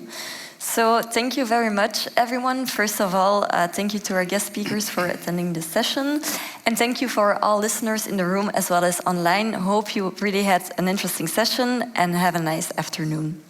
So thank you very much, everyone. First of all, thank you to our guest speakers for attending this session. And thank you for all listeners in the room as well as online. Hope you really had an interesting session and have a nice afternoon.